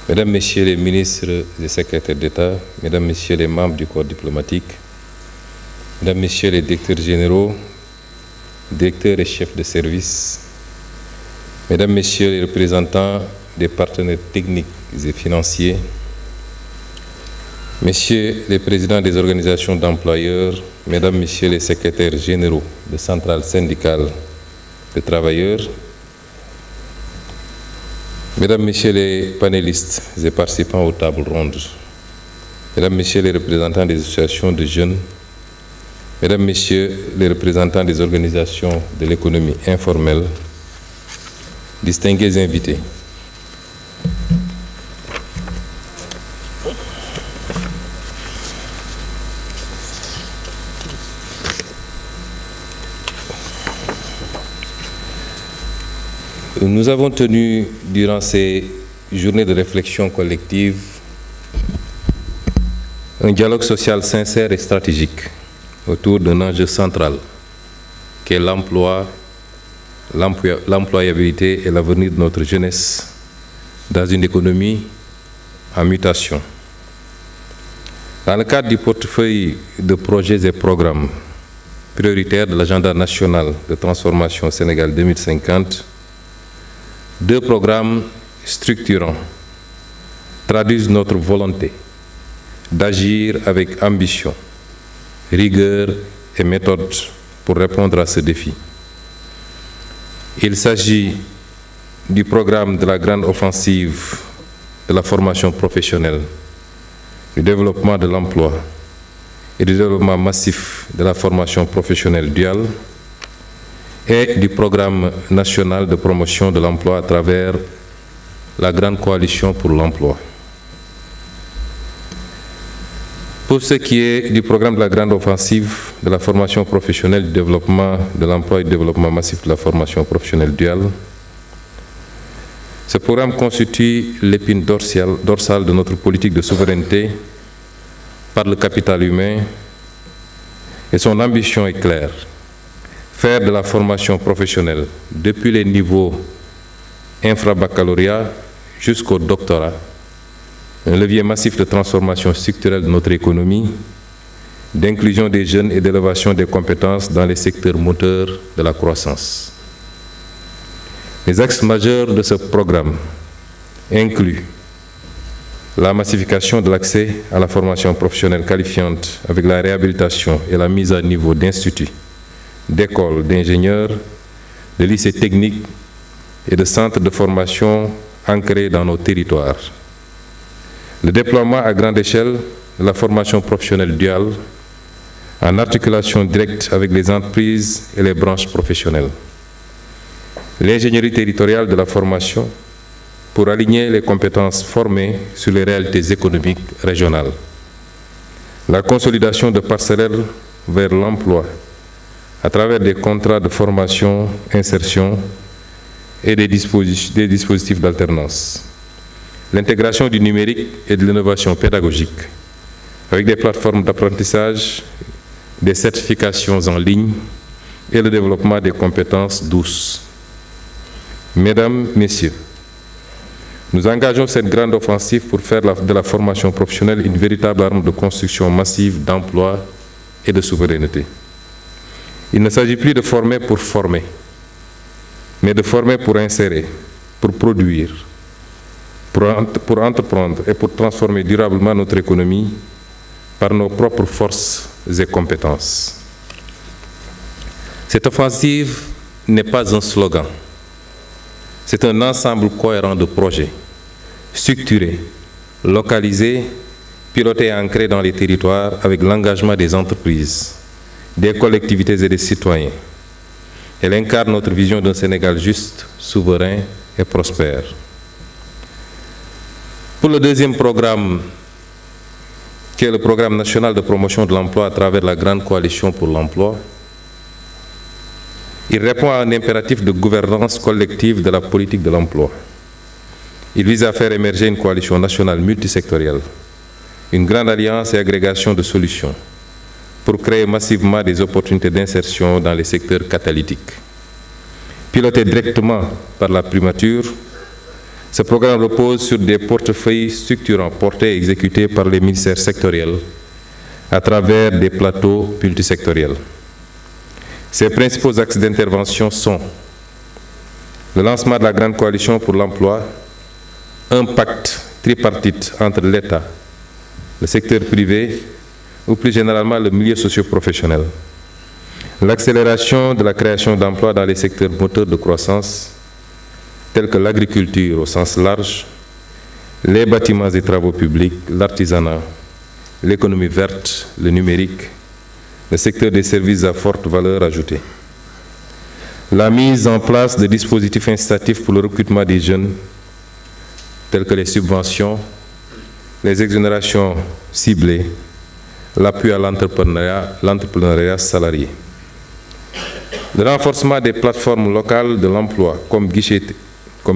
Mesdames, Messieurs les ministres et secrétaires d'État, Mesdames, Messieurs les membres du corps diplomatique, Mesdames, Messieurs les directeurs généraux, directeurs et chefs de service, Mesdames, Messieurs les représentants des partenaires techniques et financiers, Messieurs les présidents des organisations d'employeurs, Mesdames, Messieurs les secrétaires généraux de centrales syndicales de travailleurs, Mesdames, Messieurs les panélistes et participants aux tables rondes, Mesdames, Messieurs les représentants des associations de jeunes, Mesdames, Messieurs les représentants des organisations de l'économie informelle, distingués invités. Nous avons tenu, durant ces journées de réflexion collective, un dialogue social sincère et stratégique autour d'un enjeu central, qui est l'emploi, l'employabilité et l'avenir de notre jeunesse dans une économie en mutation. Dans le cadre du portefeuille de projets et programmes prioritaires de l'agenda national de transformation Sénégal 2050, deux programmes structurants traduisent notre volonté d'agir avec ambition, rigueur et méthode pour répondre à ce défi. Il s'agit du programme de la grande offensive de la formation professionnelle, du développement de l'emploi et du développement massif de la formation professionnelle duale, et du programme national de promotion de l'emploi à travers la Grande Coalition pour l'emploi. Pour ce qui est du programme de la Grande Offensive de la formation professionnelle, du développement de l'emploi et du développement massif de la formation professionnelle duale, ce programme constitue l'épine dorsale de notre politique de souveraineté par le capital humain et son ambition est claire. Faire de la formation professionnelle, depuis les niveaux infra-baccalauréat jusqu'au doctorat, un levier massif de transformation structurelle de notre économie, d'inclusion des jeunes et d'élévation des compétences dans les secteurs moteurs de la croissance. Les axes majeurs de ce programme incluent la massification de l'accès à la formation professionnelle qualifiante avec la réhabilitation et la mise à niveau d'instituts, d'écoles d'ingénieurs, de lycées techniques et de centres de formation ancrés dans nos territoires. Le déploiement à grande échelle de la formation professionnelle duale en articulation directe avec les entreprises et les branches professionnelles. L'ingénierie territoriale de la formation pour aligner les compétences formées sur les réalités économiques régionales. La consolidation de passerelles vers l'emploi à travers des contrats de formation, insertion et des dispositifs d'alternance. L'intégration du numérique et de l'innovation pédagogique avec des plateformes d'apprentissage, des certifications en ligne et le développement des compétences douces. Mesdames, Messieurs, nous engageons cette grande offensive pour faire de la formation professionnelle une véritable arme de construction massive d'emploi et de souveraineté. Il ne s'agit plus de former pour former, mais de former pour insérer, pour produire, pour entreprendre et pour transformer durablement notre économie par nos propres forces et compétences. Cette offensive n'est pas un slogan, c'est un ensemble cohérent de projets, structurés, localisés, pilotés et ancrés dans les territoires avec l'engagement des entreprises, des collectivités et des citoyens. Elle incarne notre vision d'un Sénégal juste, souverain et prospère. Pour le deuxième programme, qui est le programme national de promotion de l'emploi à travers la Grande Coalition pour l'emploi, il répond à un impératif de gouvernance collective de la politique de l'emploi. Il vise à faire émerger une coalition nationale multisectorielle, une grande alliance et agrégation de solutions, pour créer massivement des opportunités d'insertion dans les secteurs catalytiques. Piloté directement par la primature, Ce programme repose sur des portefeuilles structurants portés et exécutés par les ministères sectoriels à travers des plateaux multisectoriels. Ses principaux axes d'intervention sont le lancement de la Grande Coalition pour l'emploi, un pacte tripartite entre l'État, le secteur privé ou plus généralement le milieu socio-professionnel, l'accélération de la création d'emplois dans les secteurs moteurs de croissance tels que l'agriculture au sens large, les bâtiments et travaux publics, l'artisanat, l'économie verte, le numérique, le secteur des services à forte valeur ajoutée. La mise en place de dispositifs incitatifs pour le recrutement des jeunes, tels que les subventions, les exonérations ciblées, l'appui à l'entrepreneuriat salarié. Le renforcement des plateformes locales de l'emploi comme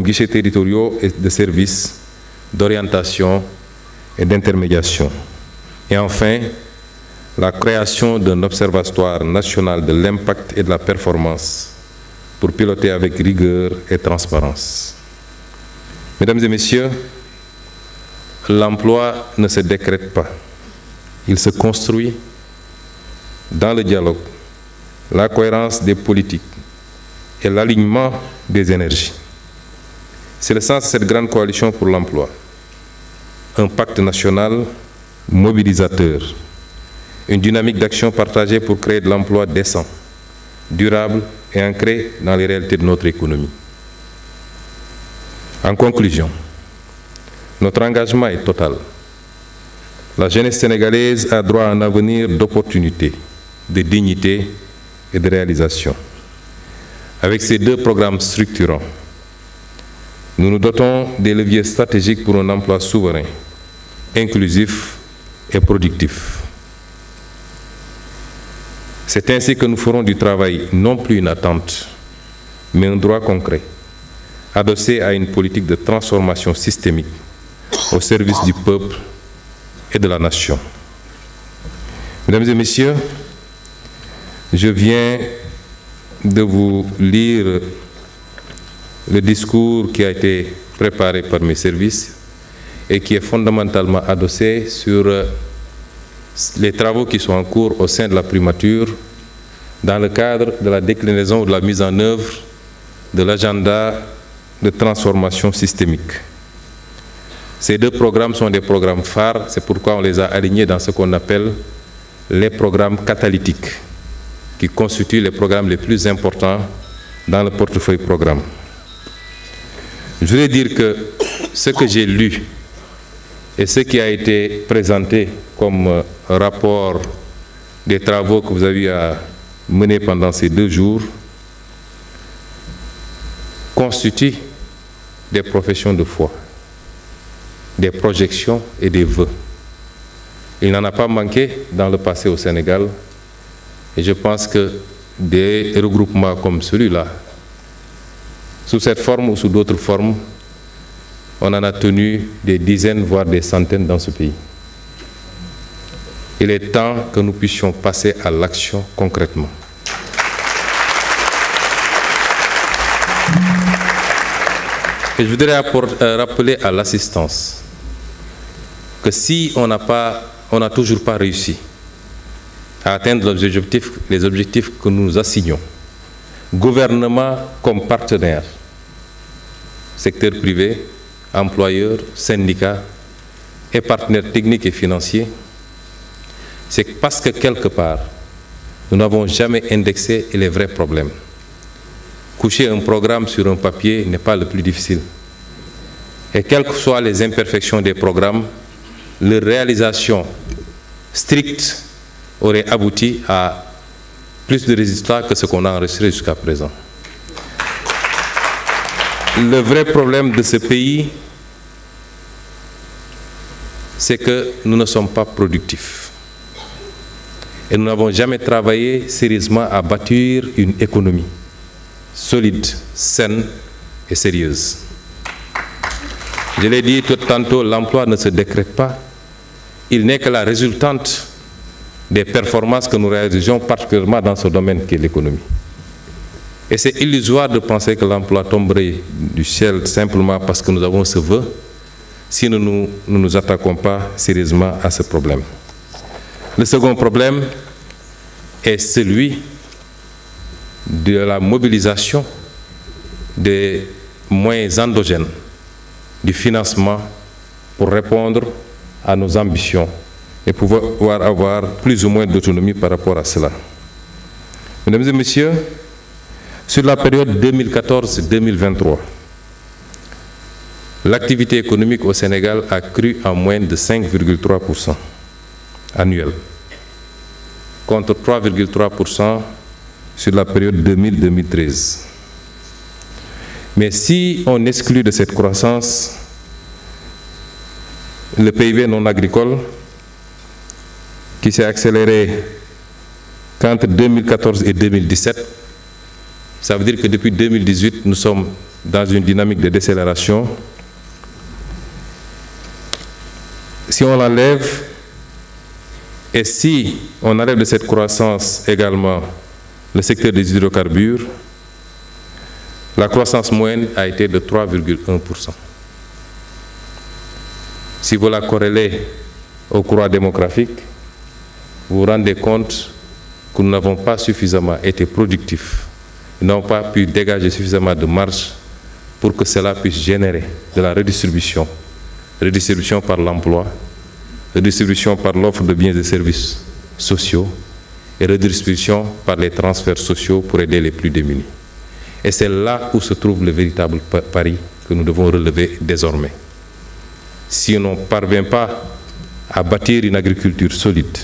guichets territoriaux et de services, d'orientation et d'intermédiation. Et enfin, la création d'un observatoire national de l'impact et de la performance pour piloter avec rigueur et transparence. Mesdames et messieurs, l'emploi ne se décrète pas. Il se construit dans le dialogue, la cohérence des politiques et l'alignement des énergies. C'est le sens de cette grande coalition pour l'emploi. Un pacte national mobilisateur, une dynamique d'action partagée pour créer de l'emploi décent, durable et ancré dans les réalités de notre économie. En conclusion, notre engagement est total. La jeunesse sénégalaise a droit à un avenir d'opportunités, de dignité et de réalisation. Avec ces deux programmes structurants, nous nous dotons des leviers stratégiques pour un emploi souverain, inclusif et productif. C'est ainsi que nous ferons du travail non plus une attente, mais un droit concret, adossé à une politique de transformation systémique au service du peuple et de la nation. Mesdames et messieurs, je viens de vous lire le discours qui a été préparé par mes services et qui est fondamentalement adossé sur les travaux qui sont en cours au sein de la primature dans le cadre de la déclinaison ou de la mise en œuvre de l'agenda de transformation systémique. Ces deux programmes sont des programmes phares, c'est pourquoi on les a alignés dans ce qu'on appelle les programmes catalytiques, qui constituent les programmes les plus importants dans le portefeuille programme. Je voulais dire que ce que j'ai lu et ce qui a été présenté comme rapport des travaux que vous avez à mener pendant ces 2 jours constituent des professions de foi, des projections et des vœux. Il n'en a pas manqué dans le passé au Sénégal et je pense que des regroupements comme celui-là, sous cette forme ou sous d'autres formes, on en a tenu des dizaines, voire des centaines dans ce pays. Il est temps que nous puissions passer à l'action concrètement. Et je voudrais rappeler à l'assistance que si on n'a toujours pas réussi à atteindre les objectifs que nous nous assignons, gouvernement comme partenaire, secteur privé, employeurs, syndicats et partenaires techniques et financiers, c'est parce que quelque part, nous n'avons jamais indexé les vrais problèmes. Coucher un programme sur un papier n'est pas le plus difficile. Et quelles que soient les imperfections des programmes, leur réalisation stricte aurait abouti à plus de résultats que ce qu'on a enregistré jusqu'à présent. Le vrai problème de ce pays, c'est que nous ne sommes pas productifs. Et nous n'avons jamais travaillé sérieusement à bâtir une économie solide, saine et sérieuse. Je l'ai dit tout tantôt, l'emploi ne se décrète pas. Il n'est que la résultante des performances que nous réalisons, particulièrement dans ce domaine qui est l'économie. Et c'est illusoire de penser que l'emploi tomberait du ciel simplement parce que nous avons ce vœu, si nous ne nous attaquons pas sérieusement à ce problème. Le second problème est celui de la mobilisation des moyens endogènes du financement pour répondre à nos ambitions et pouvoir avoir plus ou moins d'autonomie par rapport à cela. Mesdames et messieurs, sur la période 2014-2023, l'activité économique au Sénégal a cru en moyenne de 5,3% annuel, contre 3,3% sur la période 2000-2013. Mais si on exclut de cette croissance le PIB non agricole, qui s'est accéléré qu'entre 2014 et 2017, ça veut dire que depuis 2018, nous sommes dans une dynamique de décélération. Si on l'enlève, et si on enlève de cette croissance également le secteur des hydrocarbures, la croissance moyenne a été de 3,1%. Si vous la corrélez au courant démographique, vous vous rendez compte que nous n'avons pas suffisamment été productifs, nous n'avons pas pu dégager suffisamment de marge pour que cela puisse générer de la redistribution. Redistribution par l'emploi, redistribution par l'offre de biens et services sociaux et redistribution par les transferts sociaux pour aider les plus démunis. Et c'est là où se trouve le véritable pari que nous devons relever désormais. Si on ne parvient pas à bâtir une agriculture solide,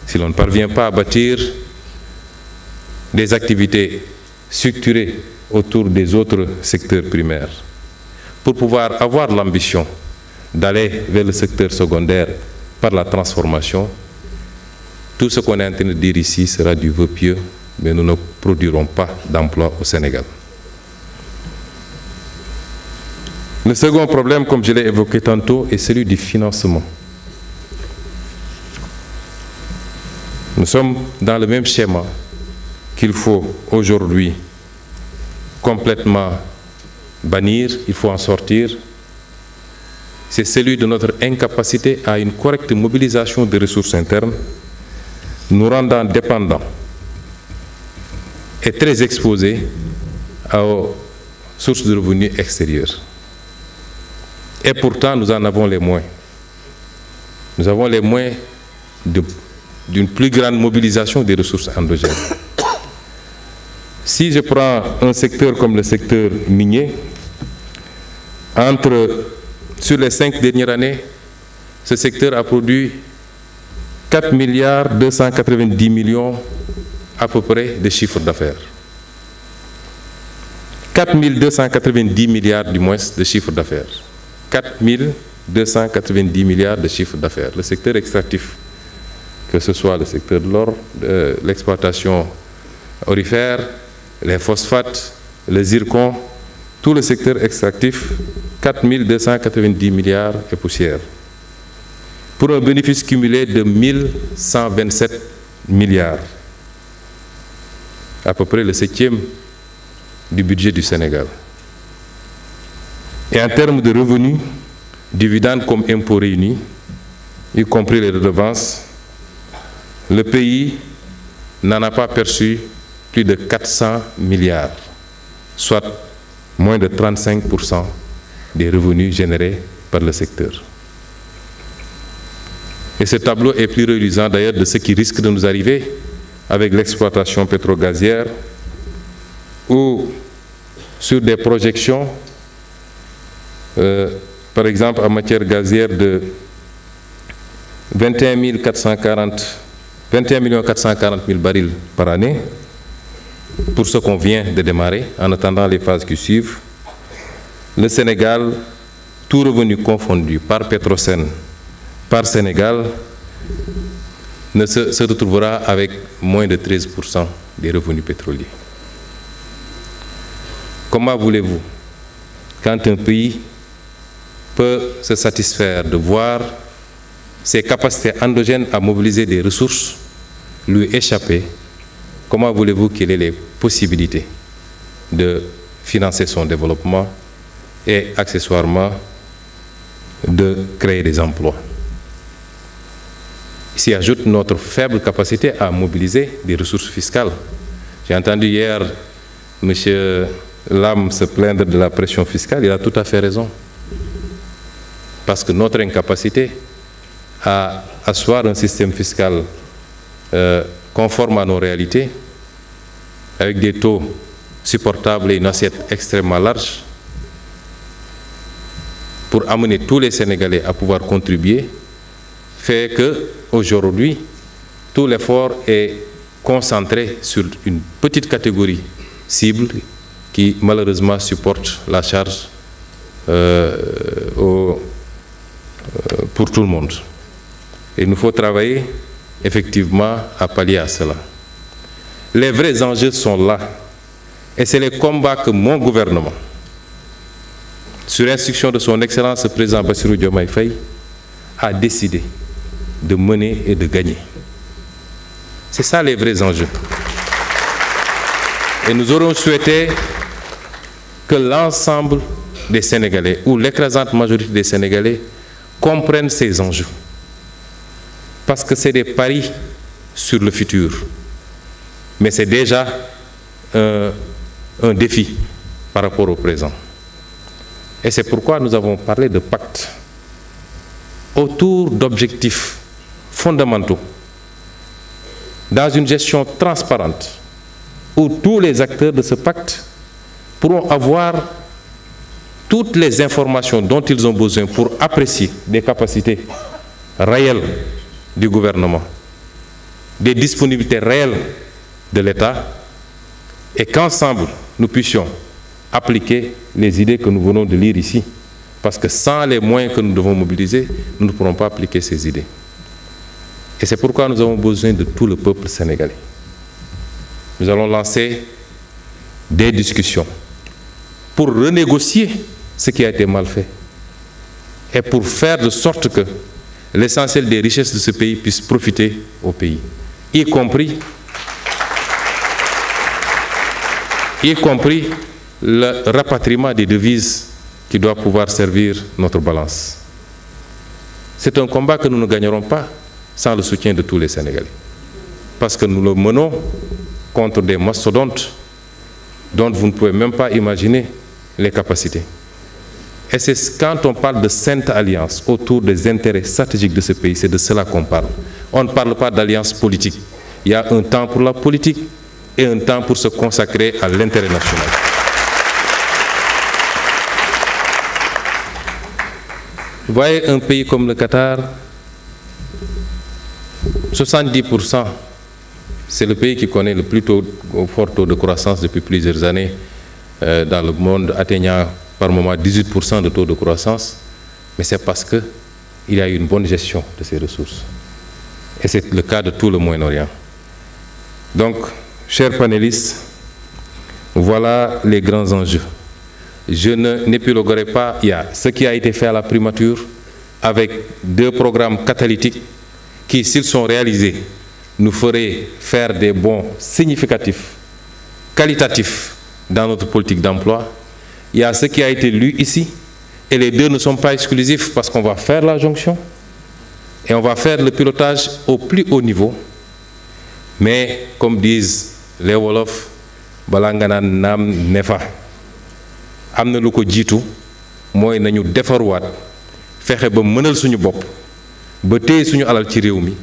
si l'on ne parvient pas à bâtir des activités structurées autour des autres secteurs primaires, pour pouvoir avoir l'ambition d'aller vers le secteur secondaire par la transformation, tout ce qu'on est en train de dire ici sera du vœu pieux, mais nous ne produirons pas d'emploi au Sénégal. Le second problème, comme je l'ai évoqué tantôt, est celui du financement. Nous sommes dans le même schéma qu'il faut aujourd'hui complètement bannir, il faut en sortir. C'est celui de notre incapacité à une correcte mobilisation des ressources internes, nous rendant dépendants et très exposés aux sources de revenus extérieures. Et pourtant, nous en avons les moyens. Nous avons les moyens d'une plus grande mobilisation des ressources endogènes. Si je prends un secteur comme le secteur minier, sur les 5 dernières années, ce secteur a produit 4,290 milliards à peu près de chiffre d'affaires. 4,290 milliards du moins de chiffre d'affaires. 4,290 milliards de chiffre d'affaires. Le secteur extractif, que ce soit le secteur de l'or, l'exploitation aurifère, les phosphates, les zircons, tout le secteur extractif, 4,290 milliards et poussière. Pour un bénéfice cumulé de 1,127 milliards. À peu près le 7e du budget du Sénégal. Et en termes de revenus, dividendes comme impôts réunis, y compris les redevances, le pays n'en a pas perçu plus de 400 milliards, soit moins de 35% des revenus générés par le secteur. Et ce tableau est plus reluisant d'ailleurs de ce qui risque de nous arriver avec l'exploitation pétro-gazière, ou sur des projections, par exemple en matière gazière de 21 440 000 barils par année, pour ce qu'on vient de démarrer, en attendant les phases qui suivent. Le Sénégal, tout revenu confondu par Petrosen, par Sénégal, se retrouvera avec moins de 13% des revenus pétroliers. Comment voulez-vous, quand un pays peut se satisfaire de voir ses capacités endogènes à mobiliser des ressources lui échapper, comment voulez-vous qu'il ait les possibilités de financer son développement et accessoirement de créer des emplois. S'y ajoute notre faible capacité à mobiliser des ressources fiscales. J'ai entendu hier M. Lam se plaindre de la pression fiscale, il a tout à fait raison. Parce que notre incapacité à asseoir un système fiscal conforme à nos réalités, avec des taux supportables et une assiette extrêmement large, pour amener tous les Sénégalais à pouvoir contribuer, fait qu'aujourd'hui, tout l'effort est concentré sur une petite catégorie cible qui malheureusement supporte la charge pour tout le monde. Et il nous faut travailler effectivement à pallier à cela. Les vrais enjeux sont là. Et c'est les combats que mon gouvernement, sur instruction de son Excellence le Président Bassirou Diomaye Faye, a décidé de mener et de gagner. C'est ça les vrais enjeux. Et nous aurions souhaité que l'ensemble des Sénégalais, ou l'écrasante majorité des Sénégalais, comprennent ces enjeux. Parce que c'est des paris sur le futur. Mais c'est déjà un défi par rapport au présent. Et c'est pourquoi nous avons parlé de pacte autour d'objectifs fondamentaux dans une gestion transparente où tous les acteurs de ce pacte pourront avoir toutes les informations dont ils ont besoin pour apprécier des capacités réelles du gouvernement, des disponibilités réelles de l'État, et qu'ensemble nous puissions appliquer les idées que nous venons de lire ici. Parce que sans les moyens que nous devons mobiliser, nous ne pourrons pas appliquer ces idées. Et c'est pourquoi nous avons besoin de tout le peuple sénégalais. Nous allons lancer des discussions pour renégocier ce qui a été mal fait et pour faire de sorte que l'essentiel des richesses de ce pays puisse profiter au pays, y compris le rapatriement des devises qui doit pouvoir servir notre balance. C'est un combat que nous ne gagnerons pas sans le soutien de tous les Sénégalais. Parce que nous le menons contre des mastodontes dont vous ne pouvez même pas imaginer les capacités. Et c'est quand on parle de sainte alliance autour des intérêts stratégiques de ce pays, c'est de cela qu'on parle. On ne parle pas d'alliance politique. Il y a un temps pour la politique et un temps pour se consacrer à l'intérêt national. Vous voyez un pays comme le Qatar, 70%, c'est le pays qui connaît le plus fort taux de croissance depuis plusieurs années dans le monde, atteignant par moment 18% de taux de croissance, mais c'est parce qu'il y a eu une bonne gestion de ces ressources. Et c'est le cas de tout le Moyen-Orient. Donc, chers panélistes, voilà les grands enjeux. Je n'épiloguerai pas, il y a ce qui a été fait à la primature avec 2 programmes catalytiques qui, s'ils sont réalisés, nous feraient faire des bons significatifs, qualitatifs dans notre politique d'emploi. Il y a ce qui a été lu ici, et les 2 ne sont pas exclusifs parce qu'on va faire la jonction et on va faire le pilotage au plus haut niveau. Mais, comme disent les Wolofs, balangana nam nefa. Amna lu ko jitu moy nañu defarwaat fexé ba mënal suñu bop ba téy suñu alal ci réew mi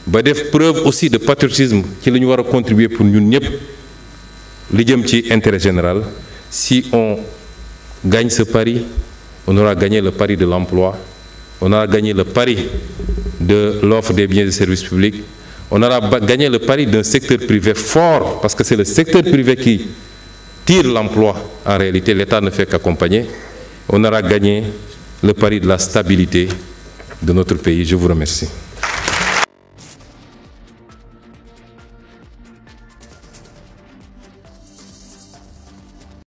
ba def preuve aussi de patriotisme ci liñu wara contribuer pour ñun ñëpp li jëm ci intérêt général. Si on gagne ce pari, on aura gagné le pari de l'emploi, on aura gagné le pari de l'offre des biens et services publics, on aura gagné le pari d'un secteur privé fort, parce que c'est le secteur privé qui tire l'emploi. En réalité, l'État ne fait qu'accompagner. On aura gagné le pari de la stabilité de notre pays. Je vous remercie.